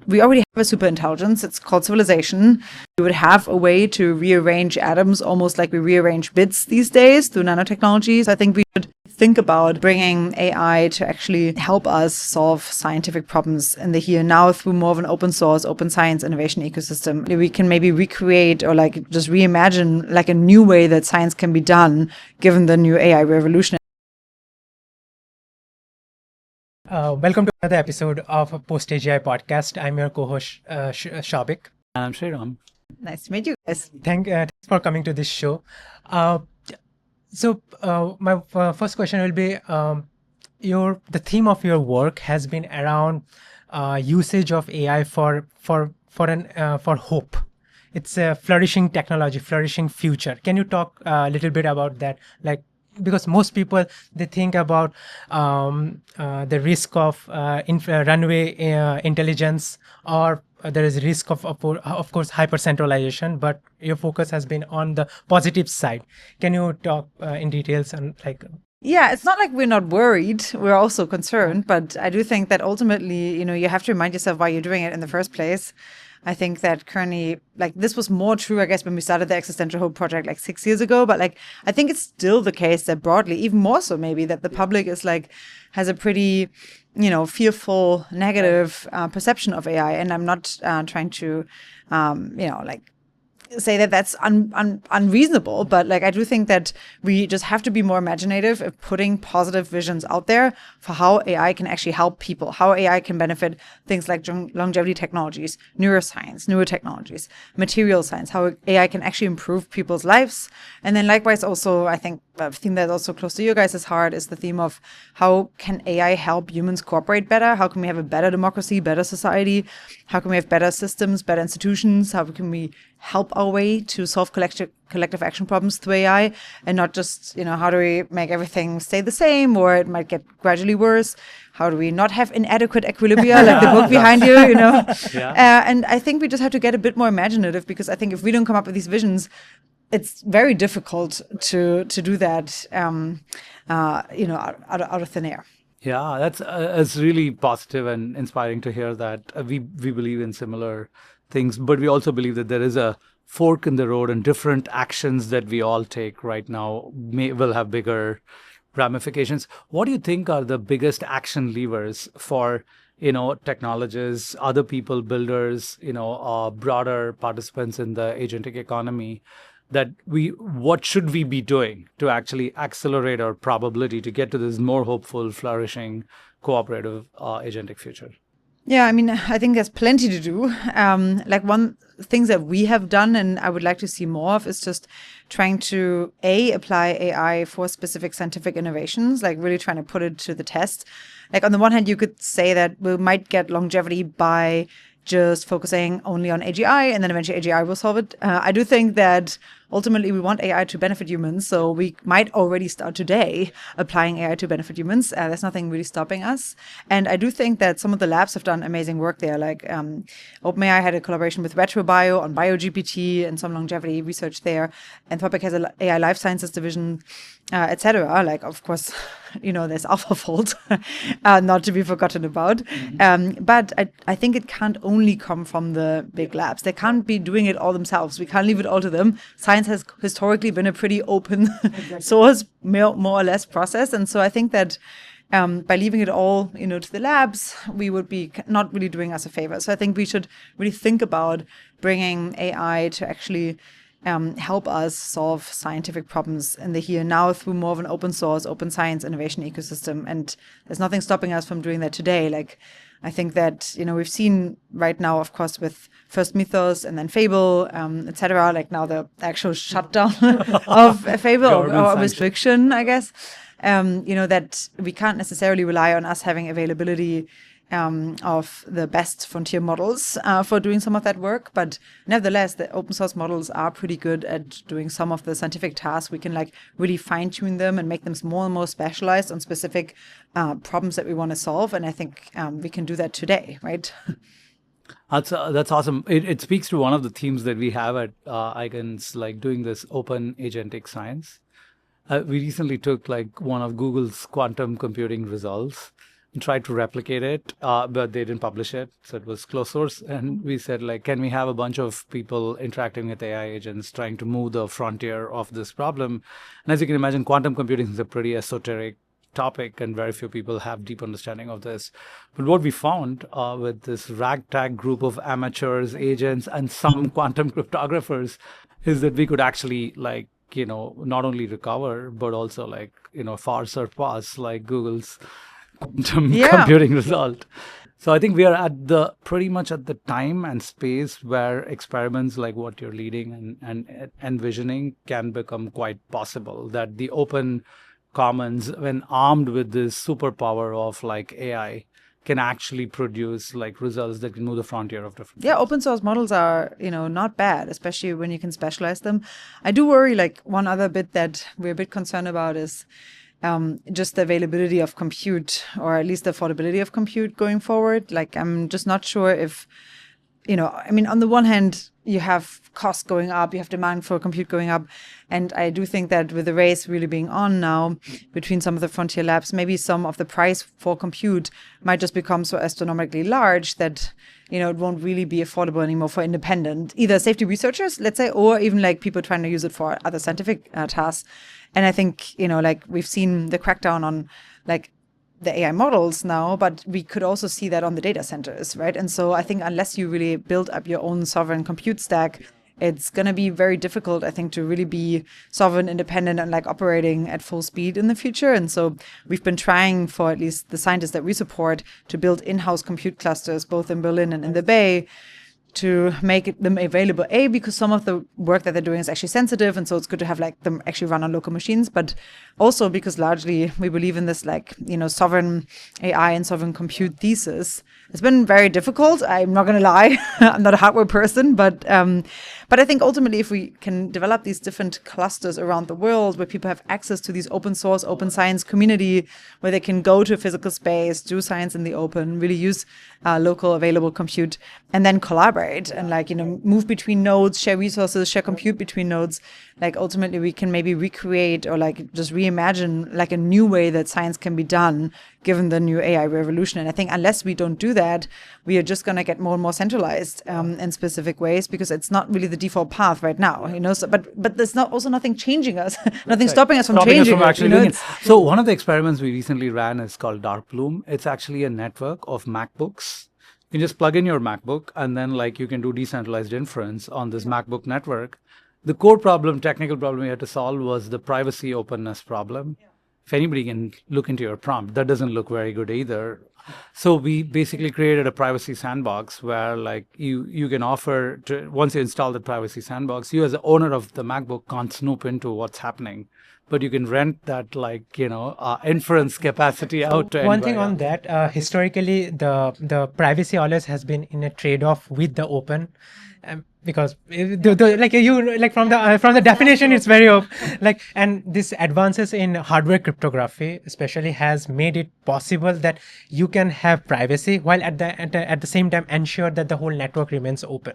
we already have a superintelligence. It's called civilization. We would have a way to rearrange atoms almost like we rearrange bits these days through nanotechnologies. I think we should think about bringing AI to actually help us solve scientific problems in the here and now through more of an open source, open science innovation ecosystem. We can maybe recreate or like just reimagine like a new way that science can be done given the new AI revolution. Welcome to another episode of PostAGI Podcast. I'm your co-host, Shabik. And I'm Sriram. Nice to meet you guys. Thanks for coming to this show. My first question will be, the theme of your work has been around usage of AI for hope. It's a flourishing technology, flourishing future. Can you talk a little bit about that? Because most people, they think about the risk of runaway intelligence, or there is risk of course hypercentralization, but your focus has been on the positive side. Can you talk in details on Yeah, it's not like we're not worried. We're also concerned, but I do think that ultimately, you have to remind yourself why you're doing it in the first place. I think that currently, this was more true, I guess, when we started the Existential Hope project 6 years ago. But I think it's still the case that broadly, even more so maybe, that the public is has a pretty, fearful, negative perception of AI. And I'm not trying to, say that that's unreasonable, but I do think that we just have to be more imaginative of putting positive visions out there for how AI can actually help people, how AI can benefit things like longevity technologies, neuroscience, neurotechnologies, material science, how AI can actually improve people's lives. And then likewise also, I think a theme that's also close to you guys' heart is the theme of how can AI help humans cooperate better? How can we have a better democracy, better society? How can we have better systems, better institutions? How can we help our way to solve collective action problems through AI, and not just, how do we make everything stay the same, or it might get gradually worse? How do we not have inadequate equilibria, like the book behind you, Yeah. And I think we just have to get a bit more imaginative, because I think if we don't come up with these visions, it's very difficult to do that, out of thin air. Yeah, that's it's really positive and inspiring to hear that we believe in similar things, but we also believe that there is a fork in the road, and different actions that we all take right now will have bigger ramifications. What do you think are the biggest action levers for technologists, other people, builders, broader participants in the agentic economy, that what should we be doing to actually accelerate our probability to get to this more hopeful, flourishing, cooperative agentic future? Yeah, I think there's plenty to do. One things that we have done, and I would like to see more of, is just trying to apply AI for specific scientific innovations, really trying to put it to the test. On the one hand, you could say that we might get longevity by just focusing only on AGI, and then eventually AGI will solve it. I do think that ultimately we want AI to benefit humans, so we might already start today applying AI to benefit humans. There's nothing really stopping us. And I do think that some of the labs have done amazing work there. OpenAI had a collaboration with RetroBio on BioGPT and some longevity research there. Anthropic has an AI life sciences division, etc. Of course, there's AlphaFold, not to be forgotten about. But I think it can't only come from the big labs. They can't be doing it all themselves. We can't leave it all to them. Science has historically been a pretty open source, more or less process. And so I think that by leaving it all, to the labs, we would be not really doing us a favor. So I think we should really think about bringing AI to actually help us solve scientific problems in the here and now through more of an open source, open science innovation ecosystem. And there's nothing stopping us from doing that today. I think that, we've seen right now, of course, with first Mythos and then Fable, etc. Now the actual shutdown of Fable or restriction, I guess, that we can't necessarily rely on us having availability of the best frontier models for doing some of that work. But nevertheless, the open source models are pretty good at doing some of the scientific tasks. We can really fine tune them and make them more and more specialized on specific problems that we want to solve. And I think we can do that today, right? That's awesome. It speaks to one of the themes that we have at Icons, doing this open agentic science. We recently took one of Google's quantum computing results, and tried to replicate it, but they didn't publish it. So it was closed source. And we said, like, can we have a bunch of people interacting with AI agents trying to move the frontier of this problem? And as you can imagine, quantum computing is a pretty esoteric topic, and very few people have deep understanding of this. But what we found with this ragtag group of amateurs, agents, and some quantum cryptographers is that we could actually, like, not only recover, but also, like, far surpass, like, Google's quantum computing result. So I think we are at the pretty much at the time and space where experiments like what you're leading and envisioning can become quite possible. That the open commons, when armed with this superpower of, like, AI, can actually produce, like, results that can move the frontier of different Yeah, fields. open source models are, not bad, especially when you can specialize them. I do worry, like, one other bit that we're a bit concerned about is just the availability of compute, or at least the affordability of compute going forward. Like, I'm just not sure if, on the one hand, you have costs going up, you have demand for compute going up. And I do think that with the race really being on now between some of the frontier labs, maybe some of the price for compute might just become so astronomically large that, it won't really be affordable anymore for independent, either safety researchers, let's say, or even like people trying to use it for other scientific tasks. And I think, like, we've seen the crackdown on, like, the AI models now, but we could also see that on the data centers, right? And so I think unless you really build up your own sovereign compute stack, it's going to be very difficult, I think, to really be sovereign, independent, and, like, operating at full speed in the future. And so we've been trying, for at least the scientists that we support, to build in-house compute clusters, both in Berlin and in the Bay, to make them available, because some of the work that they're doing is actually sensitive, and so it's good to have, like, them actually run on local machines, but also because largely we believe in this, like, sovereign AI and sovereign compute thesis. It's been very difficult, I'm not going to lie. I'm not a hardware person, but I think ultimately if we can develop these different clusters around the world where people have access to these open source, open science community, where they can go to a physical space, do science in the open, really use local available compute, and then collaborate and, like, move between nodes, share resources, share compute between nodes. Like, ultimately we can maybe recreate, or, like, just reimagine, like, a new way that science can be done given the new AI revolution. And I think unless we don't do that, we are just going to get more and more centralized in specific ways, because it's not really the default path right now, So, but there's not also nothing changing us, nothing stopping us from changing actually doing it. So one of the experiments we recently ran is called Darkboom. It's actually a network of MacBooks. You just plug in your MacBook, and then, like, you can do decentralized inference on this MacBook network. The core problem, technical problem we had to solve was the privacy openness problem. If anybody can look into your prompt, that doesn't look very good either. So we basically created a privacy sandbox where, like, you can offer to, once you install the privacy sandbox, you as the owner of the MacBook can't snoop into what's happening, but you can rent that, like, inference capacity out to One thing anybody on else. that, historically, the privacy always has been in a trade-off with the open, because from the definition, it's very like, and this advances in hardware cryptography especially has made it possible that you can have privacy while at the same time ensure that the whole network remains open.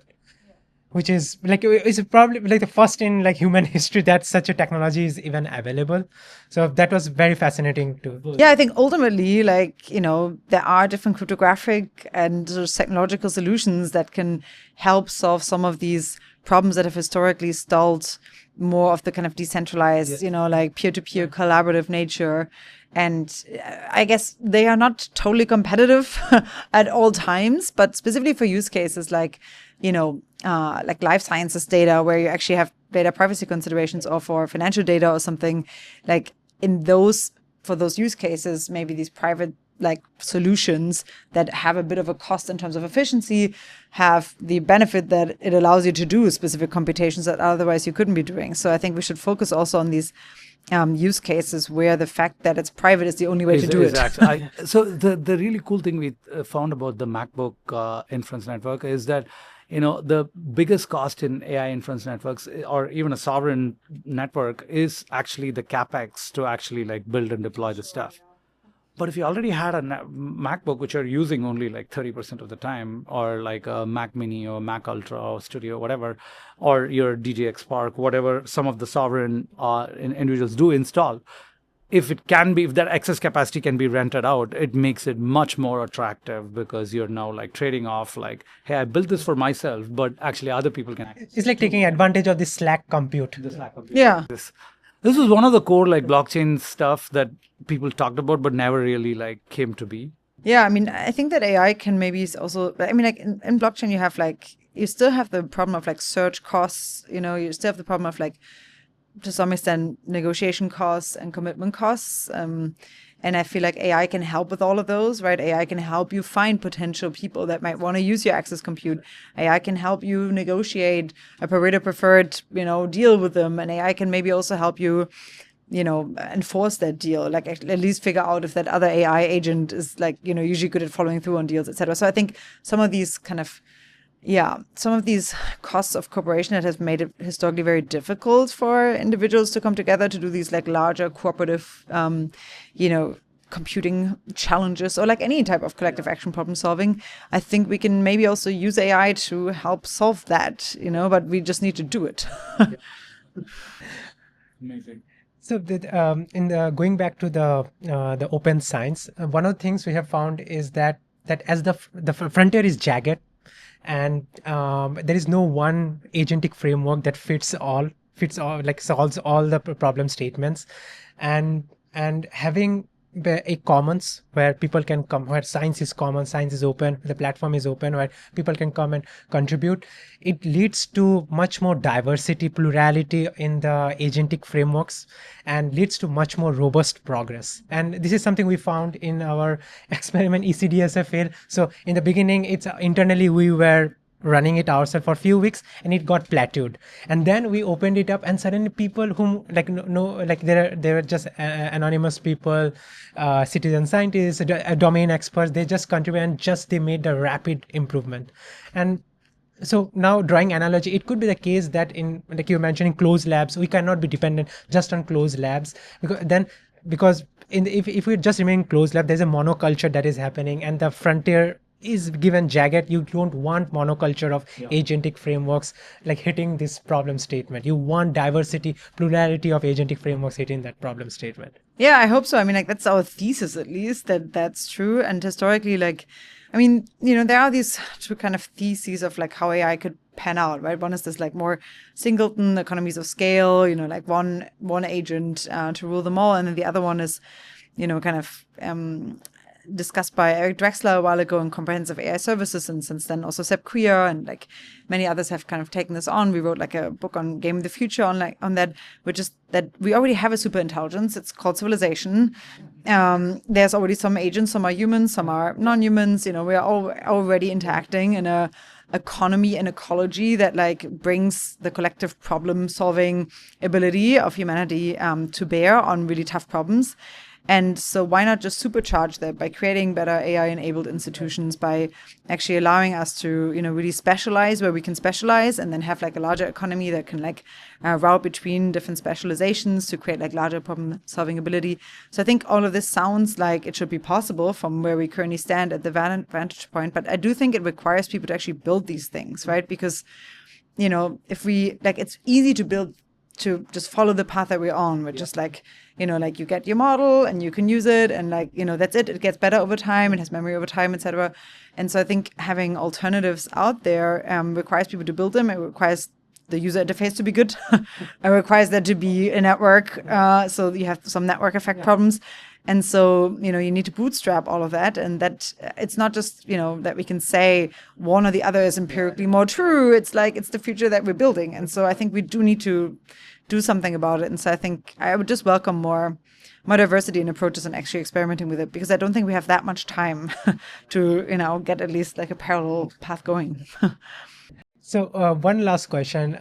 Which is, like, is probably, like, the first in, like, human history that such a technology is even available. So that was very fascinating too. Yeah, I think ultimately, like, there are different cryptographic and sort of technological solutions that can help solve some of these problems that have historically stalled more of the kind of decentralized, like peer-to-peer collaborative nature. And I guess they are not totally competitive at all times, but specifically for use cases like, like life sciences data, where you actually have data privacy considerations, or for financial data or something, like, for those use cases, maybe these private, like, solutions that have a bit of a cost in terms of efficiency have the benefit that it allows you to do specific computations that otherwise you couldn't be doing. So I think we should focus also on these use cases where the fact that it's private is the only way to do it. So the really cool thing we found about the MacBook inference network is that, the biggest cost in AI inference networks, or even a sovereign network, is actually the capex to actually, like, build and deploy the stuff. But if you already had a MacBook, which you're using only like 30% of the time, or like a Mac Mini or Mac Ultra or Studio, whatever, or your DJX Spark, whatever some of the sovereign individuals do install, if that excess capacity can be rented out, it makes it much more attractive, because you're now like trading off like, hey, I built this for myself, but actually other people can access It's like taking advantage of the Slack compute. Yeah. this. This was one of the core like blockchain stuff that people talked about, but never really like came to be. Yeah, I mean, I think that AI can maybe also, I mean, like in blockchain, you have like, you still have the problem of like search costs, you still have the problem of like, to some extent, negotiation costs and commitment costs. And I feel like AI can help with all of those, right? AI can help you find potential people that might want to use your access compute. AI can help you negotiate a Pareto preferred, deal with them. And AI can maybe also help you, enforce that deal, like at least figure out if that other AI agent is like, usually good at following through on deals, et cetera. So I think some of these costs of cooperation that has made it historically very difficult for individuals to come together to do these like larger cooperative, computing challenges, or like any type of collective action problem solving. I think we can maybe also use AI to help solve that, but we just need to do it. Amazing. So, going back to the open science, one of the things we have found is that as the frontier is jagged, and there is no one agentic framework that fits all, like solves all the problem statements, and having a commons where people can come, where science is common, science is open, the platform is open, where people can come and contribute, it leads to much more diversity, plurality in the agentic frameworks, and leads to much more robust progress. And this is something we found in our experiment ECDSA fail. So in the beginning, it's internally we were running it ourselves for a few weeks, and it got plateaued, and then we opened it up, and suddenly people whom like there were just anonymous people, citizen scientists, domain experts, they just contribute, and they made a rapid improvement. And so now, drawing analogy, it could be the case that in, like you were mentioning, closed labs, we cannot be dependent just on closed labs, because if we just remain closed lab, there's a monoculture that is happening, and the frontier is given jagged. You don't want monoculture of agentic frameworks like hitting this problem statement. You want diversity, plurality of agentic frameworks hitting that problem statement. Yeah, I hope so. I mean, like that's our thesis, at least, that's true. And historically, like, I mean, there are these two kind of theses of like how AI could pan out, right? One is this like more singleton economies of scale, like one agent to rule them all. And then the other one is, kind of discussed by Eric Drexler a while ago in Comprehensive AI Services, and since then also Seb Queer and like many others have kind of taken this on. We wrote like a book on Game of the Future on that, which is that we already have a superintelligence. It's called Civilization. There's already some agents, some are humans, some are non-humans. We are all already interacting in a economy and ecology that like brings the collective problem solving ability of humanity to bear on really tough problems. And so why not just supercharge that by creating better AI-enabled institutions, by actually allowing us to, really specialize where we can specialize, and then have like a larger economy that can like route between different specializations to create like larger problem-solving ability. So I think all of this sounds like it should be possible from where we currently stand at the vantage point. But I do think it requires people to actually build these things, right? Because, if we like, it's easy to build, to just follow the path that we're on, which is like, like you get your model and you can use it, and like, that's it. It gets better over time. It has memory over time, etc. And so I think having alternatives out there requires people to build them. It requires the user interface to be good. It requires there to be a network. So you have some network effect problems. And so, you need to bootstrap all of that. And that it's not just, that we can say one or the other is empirically more true. It's like, it's the future that we're building. And so I think we do need to do something about it. And so I think I would just welcome more diversity in approaches and actually experimenting with it, because I don't think we have that much time to, get at least like a parallel path going. So one last question.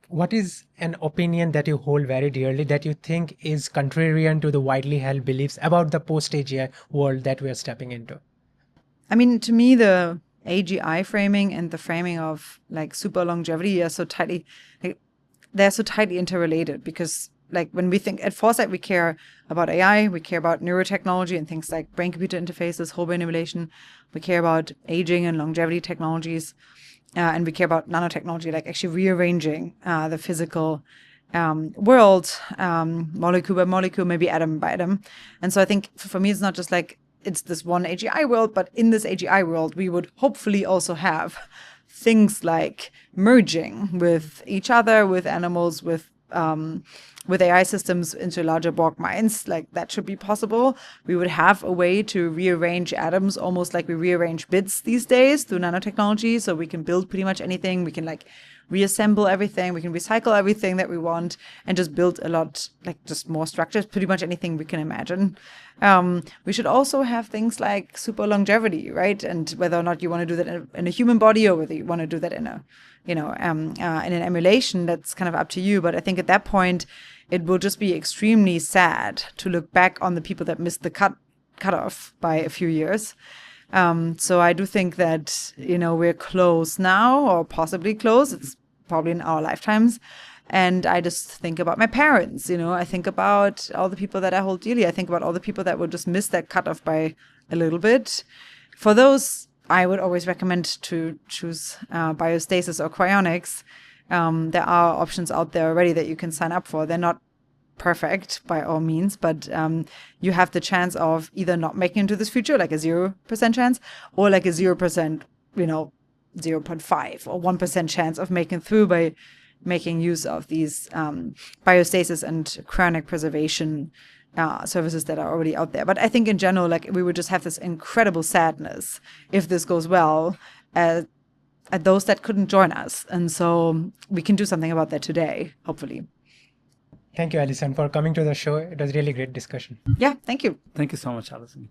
What is an opinion that you hold very dearly that you think is contrarian to the widely held beliefs about the post-AGI world that we are stepping into? I mean, to me, the AGI framing and the framing of like super longevity are so tightly, they're so tightly interrelated, because like when we think at Foresight, we care about AI, we care about neurotechnology and things like brain-computer interfaces, whole brain emulation. We care about aging and longevity technologies. And we care about nanotechnology, like actually rearranging the physical world, molecule by molecule, maybe atom by atom. And so I think for me, it's not just like it's this one AGI world, but in this AGI world, we would hopefully also have things like merging with each other, with animals, with AI systems into larger Borg minds. Like that should be possible. We would have a way to rearrange atoms almost like we rearrange bits these days through nanotechnology. So we can build pretty much anything. We can like reassemble everything. We can recycle everything that we want and just build a lot, like just more structures, pretty much anything we can imagine. We should also have things like super longevity, right? And whether or not you want to do that in a human body or whether you want to do that in a, in an emulation, that's kind of up to you. But I think at that point, it will just be extremely sad to look back on the people that missed the cutoff by a few years. So I do think that, we're close now, or possibly close. It's probably in our lifetimes. And I just think about my parents, I think about all the people that I hold dearly. I think about all the people that would just miss that cutoff by a little bit. For those, I would always recommend to choose Biostasis or cryonics. There are options out there already that you can sign up for. They're not perfect by all means, but you have the chance of either not making it to this future, like a 0% chance, or like a 0%, 0.5 or 1% chance of making through by making use of these biostasis and cryonic preservation services that are already out there. But I think in general, like we would just have this incredible sadness if this goes well at those that couldn't join us. And so we can do something about that today, hopefully. Thank you, Allison, for coming to the show. It was really great discussion. Yeah, thank you. Thank you so much, Allison.